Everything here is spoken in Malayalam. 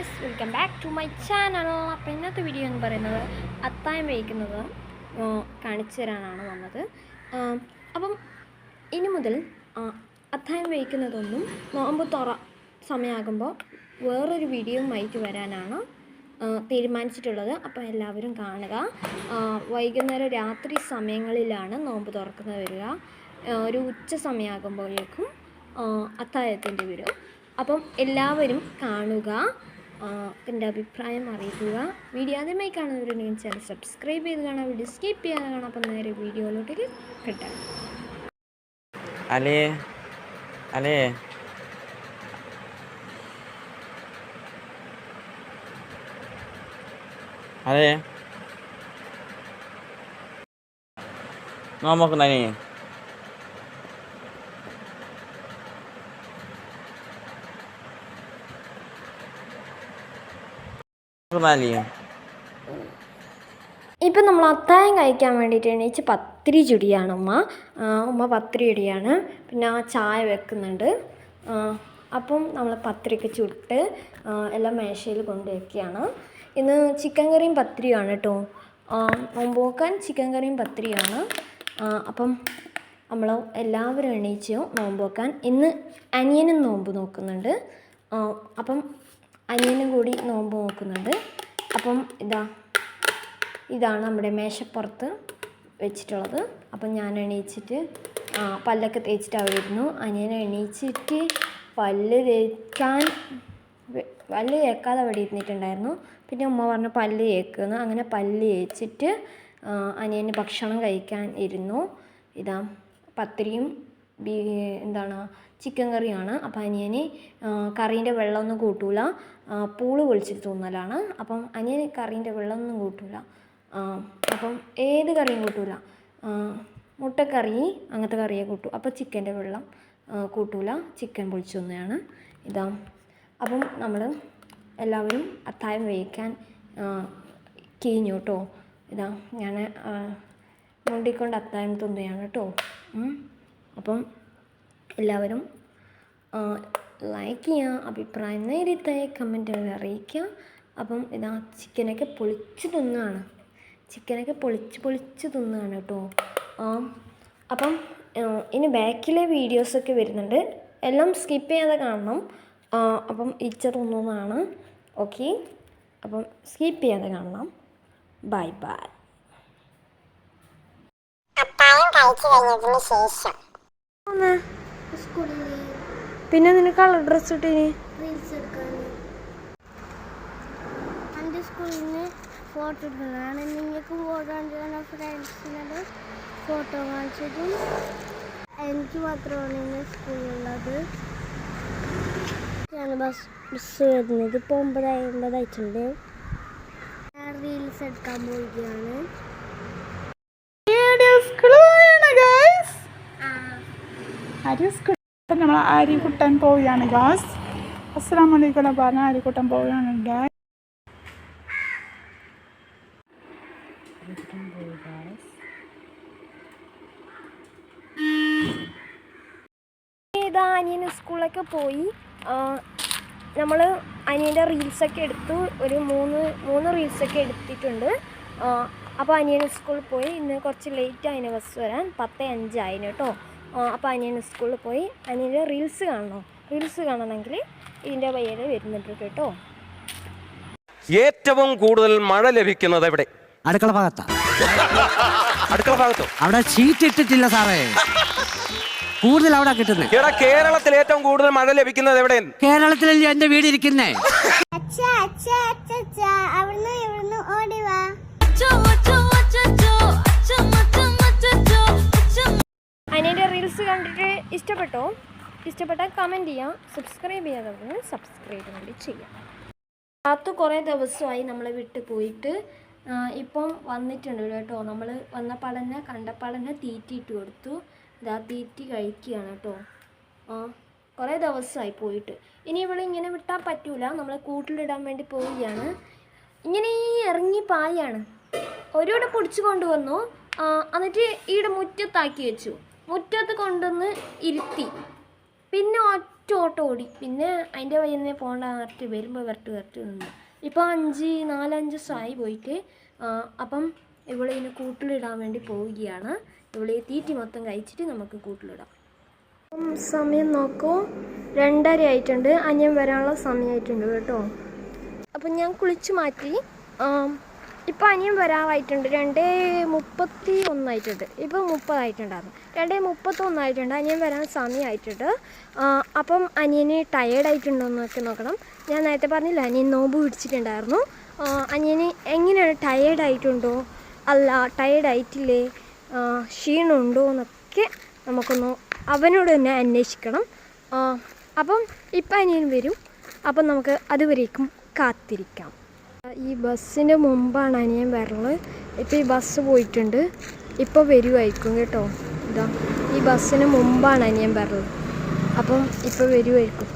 Guys, welcome back to my channel. അപ്പോൾ ഇന്നത്തെ വീഡിയോ എന്ന് പറയുന്നത് അത്തായം വയ്ക്കുന്നത് കാണിച്ചു തരാനാണ് വന്നത്. അപ്പം ഇനി മുതൽ അത്തായം വയ്ക്കുന്നതൊന്നും നോമ്പ് തുറ സമയമാകുമ്പോൾ വേറൊരു വീഡിയോയുമായിട്ട് വരാനാണ് തീരുമാനിച്ചിട്ടുള്ളത്. അപ്പോൾ എല്ലാവരും കാണുക. വൈകുന്നേരം രാത്രി സമയങ്ങളിലാണ് നോമ്പ് തുറക്കുന്നത് വരിക. ഒരു ഉച്ച സമയമാകുമ്പോഴേക്കും അത്താഴത്തിൻ്റെ വരും. അപ്പം എല്ലാവരും കാണുക, എൻ്റെ അഭിപ്രായം അറിയിക്കുക. വീഡിയോ ആദ്യമായി കാണുന്നവരുണ്ടെങ്കിൽ ചാനൽ സബ്സ്ക്രൈബ് ചെയ്ത് കാണാം, വീഡിയോ സ്കിപ്പ് ചെയ്യാതെ കാണാം. അപ്പം നേരെ വീഡിയോയിലോട്ടേക്ക് കിട്ടാം. അലേ അലേ അലേ നോമ്പൊക്കെ ഇപ്പം നമ്മൾ അത്തായം കഴിക്കാൻ വേണ്ടിയിട്ട് എണീച്ച് പത്തിരി ചുടിയാണ് ഉമ്മ പത്തിരി ചുടിയാണ്. പിന്നെ ചായ വെക്കുന്നുണ്ട്. അപ്പം നമ്മൾ പത്തിരിയൊക്കെ ചുട്ട് എല്ലാം മേശയിൽ കൊണ്ടുവയ്ക്കുകയാണ്. ഇന്ന് ചിക്കൻ കറിയും പത്തിരിയാണ് കേട്ടോ. നോമ്പ് നോക്കാൻ ചിക്കൻ കറിയും പത്തിരിയാണ്. അപ്പം നമ്മൾ എല്ലാവരും എണീച്ചു നോമ്പ് നോക്കാൻ. ഇന്ന് അനിയനും നോമ്പ് നോക്കുന്നുണ്ട്. അപ്പം അനിയനും കൂടി നോമ്പ് നോക്കുന്നുണ്ട്. അപ്പം ഇതാണ് നമ്മുടെ മേശപ്പുറത്ത് വെച്ചിട്ടുള്ളത്. അപ്പം ഞാൻ എണീച്ചിട്ട് പല്ലൊക്കെ തേച്ചിട്ട് അവിടെ ഇരുന്നു. അനിയനെ എണീച്ചിട്ട് പല്ല് തേക്കാതെ അവിടെ ഇരുന്നിട്ടുണ്ടായിരുന്നു. പിന്നെ ഉമ്മ പറഞ്ഞു പല്ല് തേക്കുന്നു. അങ്ങനെ പല്ല് തേച്ചിട്ട് അനിയന് ഭക്ഷണം കഴിക്കാൻ ഇരുന്നു. പത്തിരിയും ചിക്കൻ കറിയാണ്. അപ്പം അനിയന് കറീൻ്റെ വെള്ളമൊന്നും കൂട്ടൂല, പൂള് പൊളിച്ചിട്ട് തിന്നലാണ്. അപ്പം അനിയന് കറീൻ്റെ വെള്ളമൊന്നും കൂട്ടൂല. അപ്പം ഏത് കറിയും കൂട്ടൂല, മുട്ടക്കറി അങ്ങനത്തെ കറിയെ കൂട്ടൂ. അപ്പം ചിക്കൻ്റെ വെള്ളം കൂട്ടൂല, ചിക്കൻ പൊളിച്ച് തിന്നയാണ്. അപ്പം നമ്മൾ എല്ലാവരും അത്താഴം വേവിക്കാൻ കീഞ്ഞു കേട്ടോ. ഞാൻ മുണ്ടിക്കൊണ്ട് അത്താഴം തിന്നുകയാണ് കേട്ടോ. അപ്പം എല്ലാവരും ലൈക്ക് ചെയ്യുക, അഭിപ്രായം നേരിട്ട് കമൻറ്റുകളിൽ അറിയിക്കുക. അപ്പം ചിക്കനൊക്കെ പൊളിച്ച് തിന്നുകയാണ് കേട്ടോ. അപ്പം ഇനി ബാക്കിലെ വീഡിയോസൊക്കെ വരുന്നുണ്ട്, എല്ലാം സ്കിപ്പ് ചെയ്യാതെ കാണണം. അപ്പം ഇച്ച തിന്നുന്നതാണ്. ഓക്കെ, അപ്പം സ്കിപ്പ് ചെയ്യാതെ കാണണം. Bye bye. പിന്നെ നിനക്ക് കളർ ഡ്രസ് ഇട്ടിനി എൻ്റെ സ്കൂളിൽ നിന്ന് ഫോട്ടോ എടുക്കുന്നതാണ്. നിങ്ങൾക്ക് ഫോട്ടോ കാണിച്ചതാണ്, ഫ്രണ്ട്സിനോട് ഫോട്ടോ കാണിച്ചതും. എനിക്ക് മാത്രമാണ് ഇന്ന് സ്കൂളിലുള്ളത്. ഞാൻ ബസ് വരുന്നത് ഇപ്പോൾ 9:50 ഞാൻ റീൽസ് എടുക്കാൻ പോവുകയാണ്. നമ്മൾ അരിക്കുട്ടൻ പോവുകയാണ് ഗാസ്. അസ്സലാമു അലൈക്കും പറഞ്ഞ അരിക്കുട്ടൻ പോവുകയാണ് ഗാസ്. അനിയന് സ്കൂളിലൊക്കെ പോയി. നമ്മൾ അനിയൻ്റെ റീൽസൊക്കെ എടുത്തു. ഒരു മൂന്ന് റീൽസൊക്കെ എടുത്തിട്ടുണ്ട്. അപ്പോൾ അനിയന് സ്കൂളിൽ പോയി. ഇന്ന് കുറച്ച് ലേറ്റ് ആയിന് ബസ് വരാൻ, 10:05 ആയിന് കേട്ടോ. അപ്പോൾ അനിയൻ സ്കൂളിൽ പോയി. അനിയൻ്റെ റീൽസ് കാണണമെങ്കിൽ ഇതിൻ്റെ വയ്യൽ വരുന്നുണ്ട് കേട്ടോ. ഏറ്റവും കൂടുതൽ മഴ ലഭിക്കുന്നത് എവിടെ? അടുക്കള ഭാഗത്തോ? അവിടെ ഷീറ്റ് ഇട്ടിട്ടില്ല സാറേ, കൂടുതൽ അവിടെ കിട്ടുന്നത്. കേരളത്തിൽ ഏറ്റവും കൂടുതൽ മഴ ലഭിക്കുന്നത് എവിടെ? കേരളത്തിലല്ലേ എന്റെ വീട് ഇരിക്കുന്നേ. അനിയൻ്റെ റീൽസ് കണ്ടിട്ട് ഇഷ്ടപ്പെട്ടാൽ കമൻറ്റ് ചെയ്യാം. സബ്സ്ക്രൈബ് ചെയ്യാത്തവർ സബ്സ്ക്രൈബ് കൂടി ചെയ്യാം. അത് കുറേ ദിവസമായി നമ്മളെ വിട്ട് പോയിട്ട്. ഇപ്പം വന്നിട്ടുണ്ട് കേട്ടോ. നമ്മൾ വന്നപ്പാടന്നെ കണ്ടപ്പാടന്നെ തീറ്റിയിട്ട് കൊടുത്തു. തീറ്റി കഴിക്കുകയാണ് കേട്ടോ. കുറേ ദിവസമായി പോയിട്ട്. ഇനി ഇങ്ങനെ വിട്ടാൽ പറ്റൂല, നമ്മളെ കൂട്ടിലിടാൻ വേണ്ടി പോവുകയാണ്. ഇങ്ങനെ ഇറങ്ങി പായാണ്. ഒരിവിടെ പിടിച്ചു കൊണ്ടുവന്നു. എന്നിട്ട് ഈടെ മുറ്റത്താക്കി വെച്ചു. മുറ്റത്ത് കൊണ്ടുവന്ന് ഇരുത്തി. പിന്നെ ഒറ്റ ഒറ്റ ഓട്ടം ഓടി. പിന്നെ അതിൻ്റെ വഴിയിൽ നിന്ന് പോകണ്ട പറഞ്ഞിട്ട് വരുമ്പോൾ വരട്ട് നിന്ന്. ഇപ്പോൾ 4-5 ദിവസമായി പോയിട്ട്. അപ്പം ഇവളിതിന് കൂട്ടിലിടാൻ വേണ്ടി പോവുകയാണ്. ഇവളി തീറ്റി മൊത്തം കഴിച്ചിട്ട് നമുക്ക് കൂട്ടിലിടാം. അപ്പം സമയം നോക്കൂ, 2:30 ആയിട്ടുണ്ട്. അനിയൻ വരാനുള്ള സമയമായിട്ടുണ്ട് കേട്ടോ. അപ്പം ഞാൻ കുളിച്ച് മാറ്റി. ഇപ്പോൾ അനിയൻ വരാറായിട്ടുണ്ട്. 2:31 ആയിട്ടുണ്ട്. ഇപ്പോൾ 30 ആയിട്ടുണ്ടായിരുന്നു. 2:31 ആയിട്ടുണ്ട്. അനിയൻ വരാൻ സമയമായിട്ടുണ്ട്. അപ്പം അനിയന് ടയേർഡായിട്ടുണ്ടോ എന്നൊക്കെ നോക്കണം. ഞാൻ നേരത്തെ പറഞ്ഞില്ല, അനിയൻ നോമ്പ് പിടിച്ചിട്ടുണ്ടായിരുന്നു. അനിയന് എങ്ങനെയാണ്, ടയേർഡായിട്ടുണ്ടോ അല്ല ടയേർഡായിട്ടില്ലേ, ക്ഷീണമുണ്ടോ എന്നൊക്കെ നമുക്കൊന്ന് അവനോട് തന്നെ അന്വേഷിക്കണം. അപ്പം ഇപ്പം അനിയൻ വരും. അപ്പം നമുക്ക് അതുവരേക്കും കാത്തിരിക്കാം. ഈ ബസ്സിൻ്റെ മുമ്പാണ് അനിയൻ വരണത്. ഇപ്പോൾ ഈ ബസ് പോയിട്ടുണ്ട്. ഇപ്പോൾ വരുമായിരിക്കും കേട്ടോ. ഇതാ ഈ ബസ്സിന് മുമ്പാണ് അനിയൻ വരണത്. അപ്പം ഇപ്പോൾ വരുമായിരിക്കും.